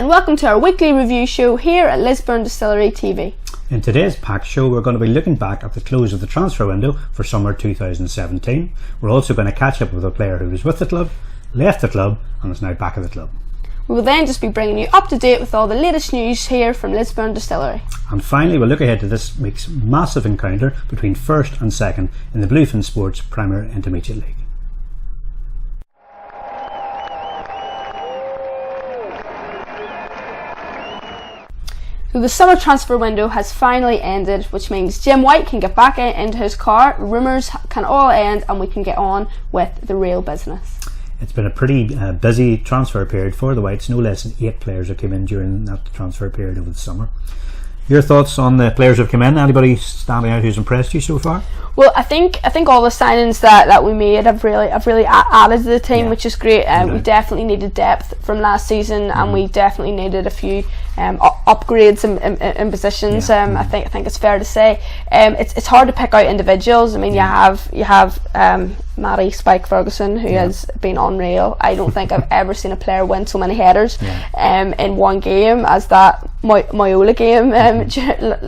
and welcome to our weekly review show here at Lisburn Distillery TV. In today's packed show, we're going to be looking back at the close of the transfer window for summer 2017. We're also going to catch up with a player who was with the club, left the club, and is now back at the club. We will then just be bringing you up to date with all the latest news here from Lisburn Distillery. And finally, we'll look ahead to this week's massive encounter between first and second in the Bluefin Sports Premier Intermediate League. So the summer transfer window has finally ended, which means Jim White can get back into his car, rumours can all end, and we can get on with the real business. It's been a pretty busy transfer period for the Whites. No less than 8 players have come in during that transfer period over the summer. Your thoughts on the players who have come in? Anybody standing out who's impressed you so far? Well, I think all the signings that we made have really added to the team, which is great. We definitely needed depth from last season, and we definitely needed a few upgrades in positions. I think it's fair to say. It's hard to pick out individuals. I mean, you have Matty Spike Ferguson, who has been unreal. I don't think I've ever seen a player win so many headers in one game as that Moyola game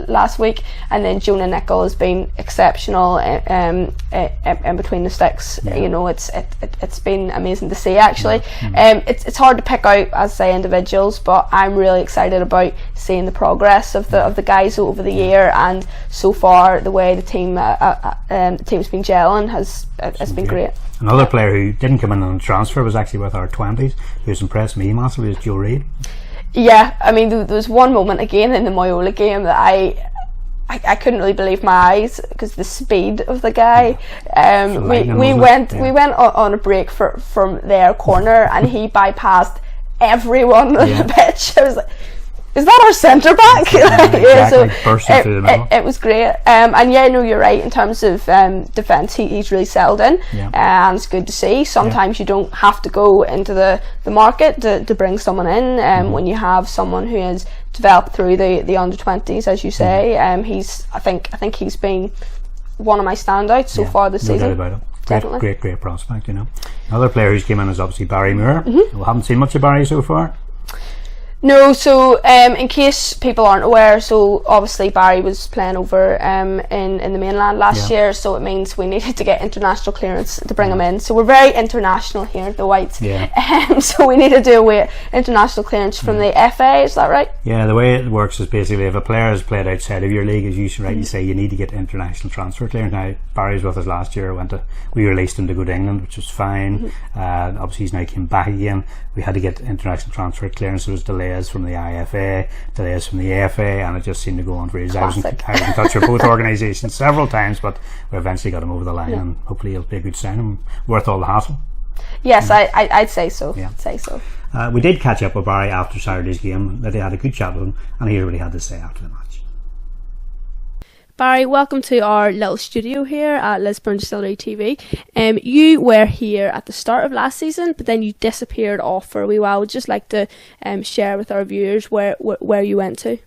last week. And then Jonah Nicol has been exceptional in between the sticks. You know, it's been amazing to see actually. It's hard to pick out, as I say, individuals, but I'm really excited about seeing the progress of the guys over the year, and so far the way the team's been gelling has been great. Another player who didn't come in on a transfer was actually with our 20s, who's impressed me massively, is Joe Reid. Yeah, I mean, there was one moment again in the Moyola game that I couldn't really believe my eyes because the speed of the guy. We went on a break from their corner, and he bypassed everyone on the pitch. I was like, is that our centre back? It was great. And you're right in terms of defence. He's really settled in, and it's good to see. Sometimes you don't have to go into the market to bring someone in. When you have someone who has developed through the under-20s, as you say, I think he's been one of my standouts so far this season. No doubt about it. Definitely. Great prospect, you know. Another player who's came in is obviously Barry Moore. We haven't seen much of Barry so far. No, so in case people aren't aware, so obviously Barry was playing over in the mainland last year, so it means we needed to get international clearance to bring him in. So we're very international here at the Whites. So we needed to await international clearance from the FA, is that right? Yeah, the way it works is basically if a player has played outside of your league, as you rightly say, you need to get international transfer clearance. Now, Barry's with us last year, we released him to go to England, which was fine. Obviously he's now came back again. We had to get international transfer clearance. There was delays from the IFA, delays from the AFA, and it just seemed to go on for years. I was in touch with both organisations several times, but we eventually got him over the line, and hopefully he'll be a good sign and worth all the hassle. Yes, I'd say so. We did catch up with Barry after Saturday's game. Lydia had a good chat with him, and here's what he had to say after the match. Barry, welcome to our little studio here at Lisburn Distillery TV. You were here at the start of last season, but then you disappeared off for a wee while. I would just like to share with our viewers where you went to.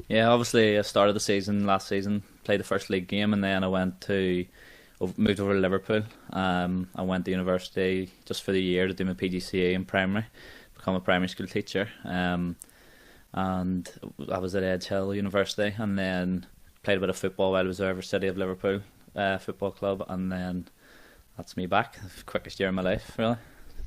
Yeah, obviously I started the season last season, played the first league game, and then I moved over to Liverpool. I went to university just for the year to do my PGCE in primary, become a primary school teacher. And I was at Edge Hill University, and then played a bit of football while I was there for City of Liverpool Football Club, and then that's me back. The quickest year of my life, really.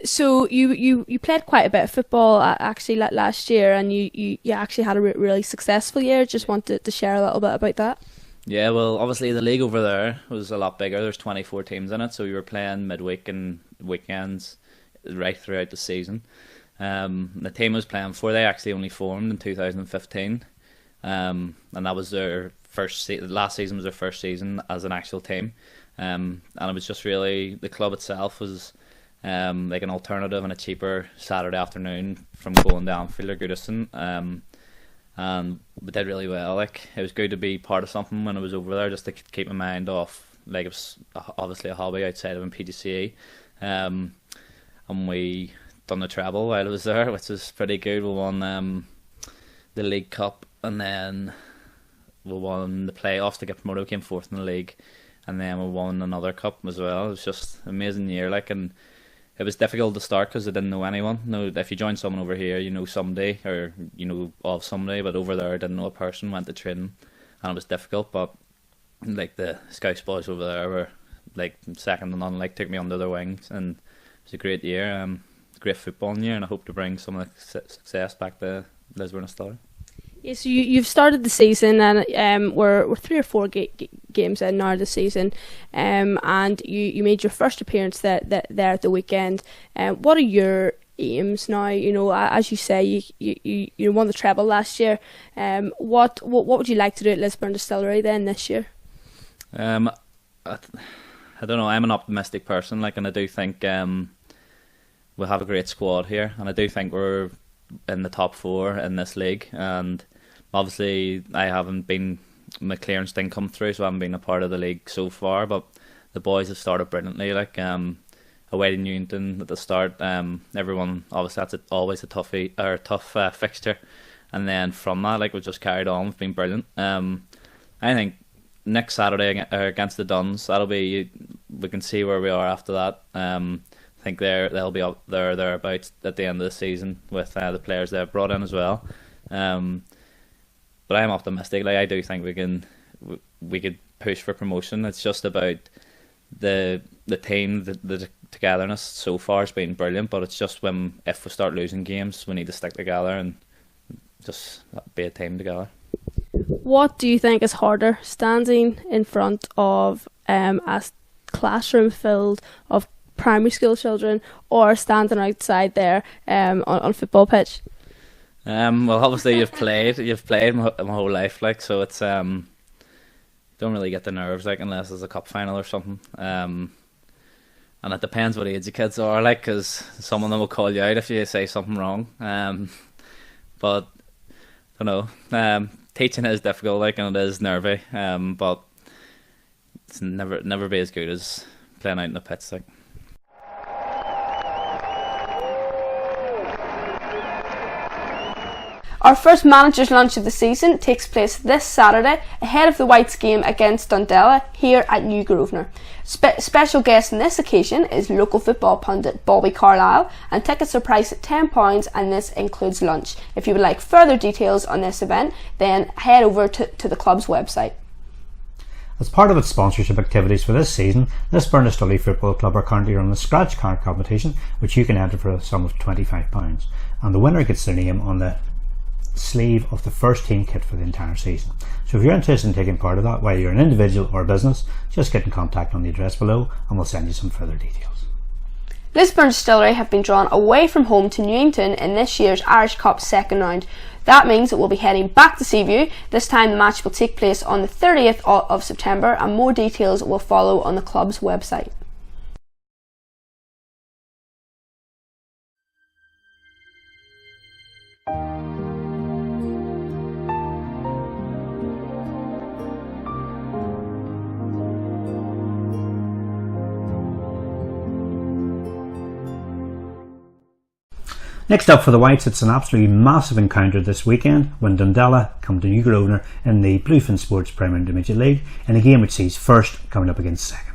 So you played quite a bit of football actually last year, and you actually had a really successful year. Just wanted to share a little bit about that. Yeah, well, obviously the league over there was a lot bigger. There's 24 teams in it, so we were playing midweek and weekends right throughout the season. The team I was playing for, they actually only formed in 2015, and that was their last season was their first season as an actual team, and it was just really, the club itself was like an alternative and a cheaper Saturday afternoon from going to Anfield or Goodison, and we did really well. Like, it was good to be part of something when I was over there, just to keep my mind off, like, it was obviously a hobby outside of PGCE, and we done the treble while I was there, which was pretty good. We won the League Cup, and then we won the playoffs to get promoted. We came fourth in the league, and then we won another cup as well. It was just an amazing year, like, and it was difficult to start because I didn't know anyone. No, if you join someone over here, you know somebody, or you know of somebody, but over there I didn't know a person. Went to training, and it was difficult. But like the Scouts boys over there were like second to none. Like took me under their wings, and it was a great year, great footballing year, and I hope to bring some of the success back to Lisburn Distillery. Yeah, so you've started the season, and we're 3 or 4 games in now this season, and you made your first appearance there at the weekend. What are your aims now? You know, as you say, you won the treble last year. What would you like to do at Lisburn Distillery then this year? I don't know. I'm an optimistic person, and I do think we'll have a great squad here, and I do think we're in the top 4 in this league, and obviously I haven't been, my clearance didn't come through, so I haven't been a part of the league so far, but the boys have started brilliantly, away to Newington at the start. Everyone, obviously that's always a tough fixture, and then from that, we've just carried on. We've been brilliant. I think next Saturday against the Duns, we can see where we are after that. I think they'll be up thereabouts at the end of the season with the players they've brought in as well. But I'm optimistic. I do think we could push for promotion. It's just about the team, the togetherness so far has been brilliant. But it's just if we start losing games, we need to stick together and just be a team together. What do you think is harder, standing in front of a classroom filled of primary school children, or standing outside there on football pitch? Well, obviously you've played my whole life, so it's don't really get the nerves unless it's a cup final or something. And it depends what age the kids are because some of them will call you out if you say something wrong. But I don't know. Teaching is difficult, and it is nervy. But it's never be as good as playing out in the pitch, Our first managers' lunch of the season takes place this Saturday ahead of the Whites game against Dundela here at New Grosvenor. Special guest on this occasion is local football pundit Bobby Carlisle, and tickets are priced at £10, and this includes lunch. If you would like further details on this event, then head over to the club's website. As part of its sponsorship activities for this season, Lisburn Distillery Football Club are currently running a scratch card competition which you can enter for a sum of £25, and the winner gets their name on the sleeve of the first team kit for the entire season. So if you're interested in taking part of that, whether you're an individual or a business, just get in contact on the address below and we'll send you some further details. Lisburn Distillery have been drawn away from home to Newington in this year's Irish Cup second round. That means that we'll be heading back to Seaview. This time the match will take place on the 30th of September, and more details will follow on the club's website. Next up for the Whites, it's an absolutely massive encounter this weekend when Dundela come to New Grosvenor in the Bluefin Sports Premier Intermediate League, in a game which sees first coming up against second.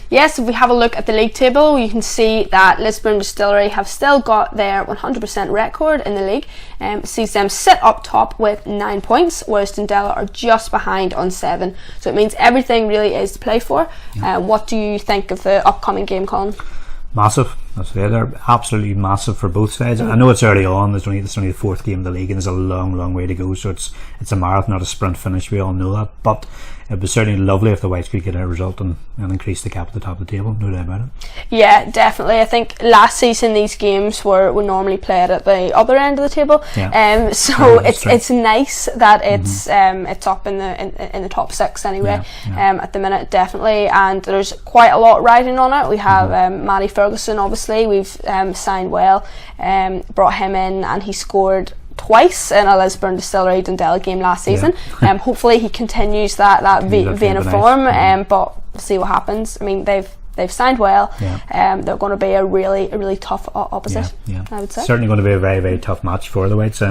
Yes, if we have a look at the league table, you can see that Lisburn Distillery have still got their 100% record in the league. It sees them sit up top with 9 points, whereas Dundela are just behind on 7. So it means everything really is to play for. Yeah. What do you think of the upcoming game, Colin? Massive. They're absolutely massive for both sides. I know it's early on. There's only the 4th game of the league, and there's a long way to go. So it's a marathon, not a sprint finish. We all know that. But it was certainly lovely if the Whites could get a result and increase the gap at the top of the table. No doubt about it. Yeah, definitely. I think last season these games were normally played at the other end of the table. Yeah. So it's nice that it's up in the top 6 anyway. Yeah. At the minute, definitely. And there's quite a lot riding on it. We have Matty Ferguson, obviously. We've signed well, brought him in, and he scored twice in a Lisburn Distillery Dundela game last season. Hopefully he continues that vein of form, but we'll see what happens. I mean, they've signed well. They're going to be a really tough opposition. I would say certainly going to be a very tough match for the Whites.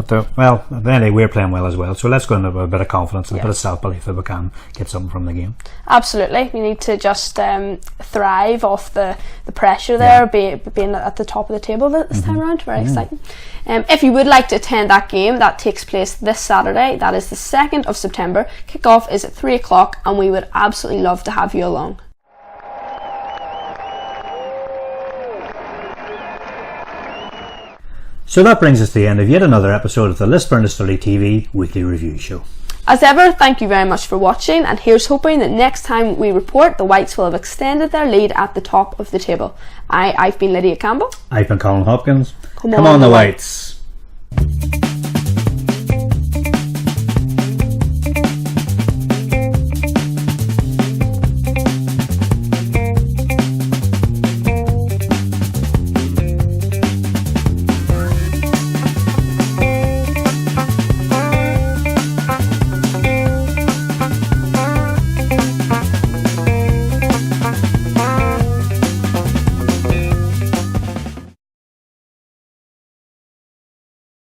But well, anyway, we're playing well as well, so let's go in with a bit of confidence and a bit of self-belief that we can get something from the game. Absolutely, we need to just thrive off the pressure there, being at the top of the table this time around. Very exciting. If you would like to attend that game, that takes place this Saturday. That is the 2nd of September. Kick-off is at 3 o'clock, and we would absolutely love to have you along. So that brings us to the end of yet another episode of the Lisburn Distillery TV Weekly Review Show. As ever, thank you very much for watching, and here's hoping that next time we report, the Whites will have extended their lead at the top of the table. I've been Lydia Campbell. I've been Colin Hopkins. Come on the Whites.